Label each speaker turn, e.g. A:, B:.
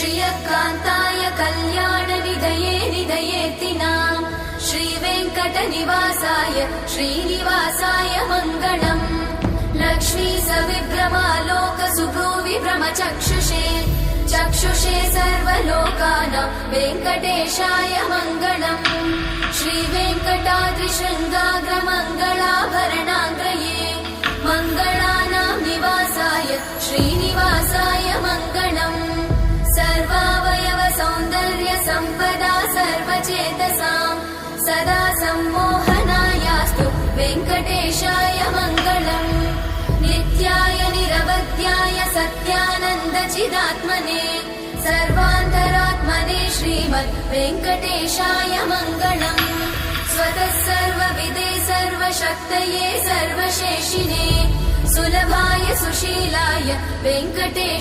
A: श्रियकान्ताय कल्याणनिधये निधयेतिनाम् श्रीवेङ्कटनिवासाय श्रीनिवासाय मङ्गलम् लक्ष्मी सविभ्रमालोकसुभ्रूविभ्रमचक्षुषे चक्षुषे सर्वलोकानां वेङ्कटेशाय मङ्गलम् श्रीवेङ्कटाद्रिशृङ्गाग्रमङ्गलाभरणाङ्ग्रये मङ्गलानां निवासाय श्रीनिवासाय मङ्गलम् सर्वावयव सौन्दर्य सम्पदा सर्वचेतसां सदा सम्मोहनायास्तु वेङ्कटेशाय मङ्गलम् नित्याय निरवध्याय सत्यानन्दचिदात्मने सर्वान्तरात्मने श्रीमद् वेङ्कटेशाय मङ्गलम् स्वतः सर्वविदे सर्वशक्तये सर्वशेषिने सुलभाय सुशीलाय वेङ्कटेशाय